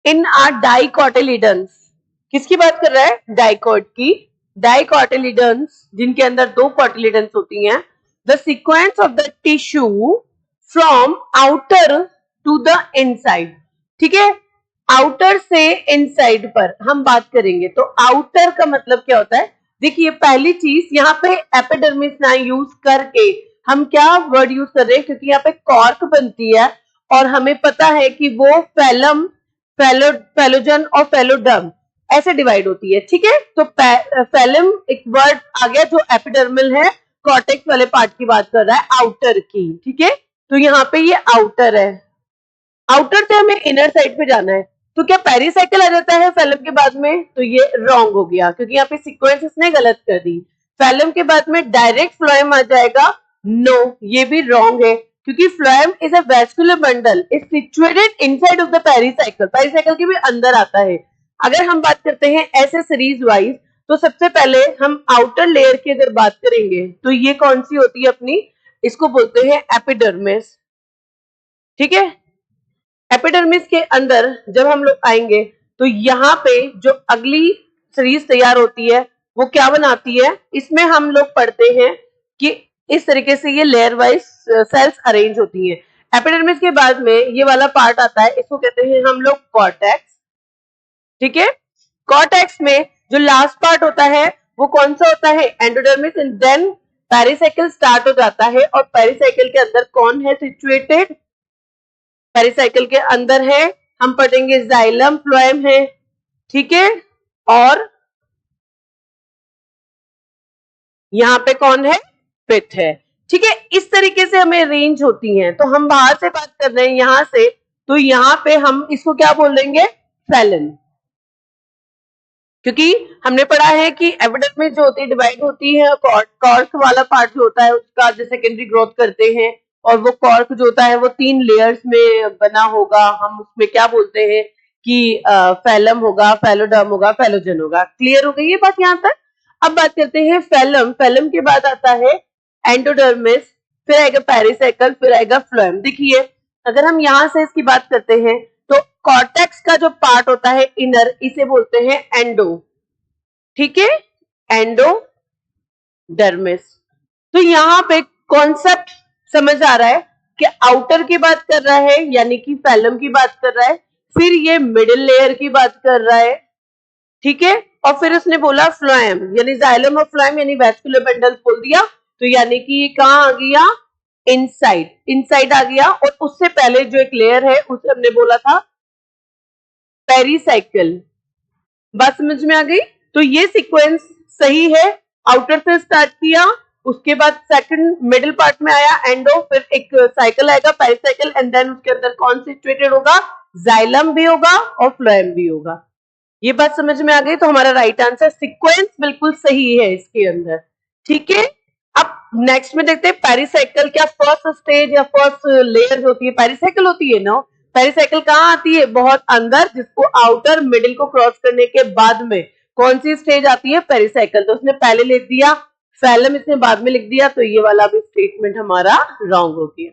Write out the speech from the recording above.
इन are डाइकोटिलिडन्स, किसकी बात कर रहा है? डाइकोट की। डाइकोटिलिडन्स जिनके अंदर दो कोटिलिडन्स होती हैं, the sequence of the tissue from outer to the inside. ठीक है, आउटर से इनसाइड पर हम बात करेंगे तो आउटर का मतलब क्या होता है? देखिए पहली चीज यहाँ पे एपिडर्मिस ना यूज करके हम क्या वर्ड यूज कर रहे हैं, क्योंकि यहाँ पे कॉर्क बनती है और हमें पता है कि वो फैलम, फैलोजन और फैलोडर्म ऐसे डिवाइड होती है। ठीक है, तो फैलम एक वर्ड आ गया जो एपिडर्मल है, कॉर्टेक्स वाले पार्ट की बात कर रहा है, आउटर की। ठीक है, तो यहाँ पे ये आउटर है, आउटर से हमें इनर साइड पे जाना है, तो क्या पेरिसाइकिल आ जाता है फैलम के बाद में? तो ये रॉन्ग हो गया, क्योंकि यहाँ पे सीक्वेंस इसने गलत कर दी। फैलम के बाद में डायरेक्ट फ्लोएम आ जाएगा, नो ये भी रॉन्ग है, क्योंकि phloem is a vascular bundle, is situated inside of the pericycle, pericycle के भी अंदर आता है। अगर हम बात करते हैं ऐसे सीरीज वाइज, तो सबसे पहले हम आउटर लेयर की अगर बात करेंगे तो ये कौन सी होती है अपनी? इसको बोलते हैं एपिडर्मिस। ठीक है, एपिडर्मिस के अंदर जब हम लोग आएंगे तो यहाँ पे जो अगली सीरीज तैयार होती है वो क्या बनाती है? इसमें हम लोग पढ़ते हैं कि इस तरीके से ये लेयर वाइज सेल्स अरेंज होती हैं। एपिडर्मिस के बाद में ये वाला पार्ट आता है, इसको कहते हैं हम लोग कॉर्टेक्स। ठीक है, कॉर्टेक्स में जो लास्ट पार्ट होता है वो कौन सा होता है? Endodermis. And then pericycle start हो जाता है, और पेरिसाइकिल के अंदर कौन है सिचुएटेड? पेरिसाइकिल के अंदर है, हम पढ़ेंगे जाइलम, फ्लोएम है। ठीक है, और यहाँ पे कौन है? पिथ है। ठीक है, इस तरीके से हमें रेंज होती हैं। तो हम बाहर से बात कर रहे हैं यहां से, तो यहाँ पे हम इसको क्या बोल देंगे? फैलन। क्योंकि हमने पढ़ा है कि एपिडर्मिस जो होती है डिवाइड होती है, कॉर्क वाला पार्ट जो होता है उसका जो सेकेंडरी ग्रोथ करते हैं, और वो कॉर्क जो होता है वो 3 लेयर्स में बना होगा। हम उसमें क्या बोलते हैं कि फैलम होगा, फैलोडर्म होगा, फैलोजन होगा। क्लियर हो गई ये बात यहाँ तक? अब बात करते हैं फैलम। फैलम के बाद आता है एंडोडर्मिस, फिर आएगा पेरिसाइकल, फिर आएगा फ्लोएम। देखिए अगर हम यहाँ से इसकी बात करते हैं तो कॉर्टेक्स का जो पार्ट होता है इनर, इसे बोलते हैं एंडो। ठीक है, एंडोडर्मिस। तो यहाँ पे कॉन्सेप्ट समझ आ रहा है कि आउटर की बात कर रहा है यानी कि फैलम की बात कर रहा है, फिर ये मिडिल लेयर की बात कर रहा है। ठीक है, और फिर उसने बोला फ्लोएम, यानी जाइलम और फ्लोएम यानी वैस्कुलर बंडल्स बोल दिया, तो यानी कि ये कहाँ आ गया? इनसाइड, इनसाइड आ गया। और उससे पहले जो एक लेयर है उसे हमने बोला था पेरिसाइकिल। बात समझ में आ गई? तो ये सीक्वेंस सही है, आउटर से स्टार्ट किया, उसके बाद सेकंड मिडिल पार्ट में आया एंडो, फिर एक साइकिल आएगा पेरिसाइकिल, एंड देन उसके अंदर कौन सिचुएटेड होगा? जाइलम भी होगा और फ्लोएम भी होगा। ये बात समझ में आ गई? तो हमारा राइट आंसर, सीक्वेंस बिल्कुल सही है इसके अंदर। ठीक है, अब नेक्स्ट में देखते हैं पेरिसाइकिल। क्या फर्स्ट स्टेज या फर्स्ट लेयर होती है? पेरिसाइकिल होती है ना। पेरिसाइकिल कहाँ आती है? बहुत अंदर, जिसको आउटर मिडिल को क्रॉस करने के बाद में कौन सी स्टेज आती है? पेरिसाइकिल। तो उसने पहले लिख दिया, फैलम इसने बाद में लिख दिया, तो ये वाला भी स्टेटमेंट हमारा रॉन्ग हो गया।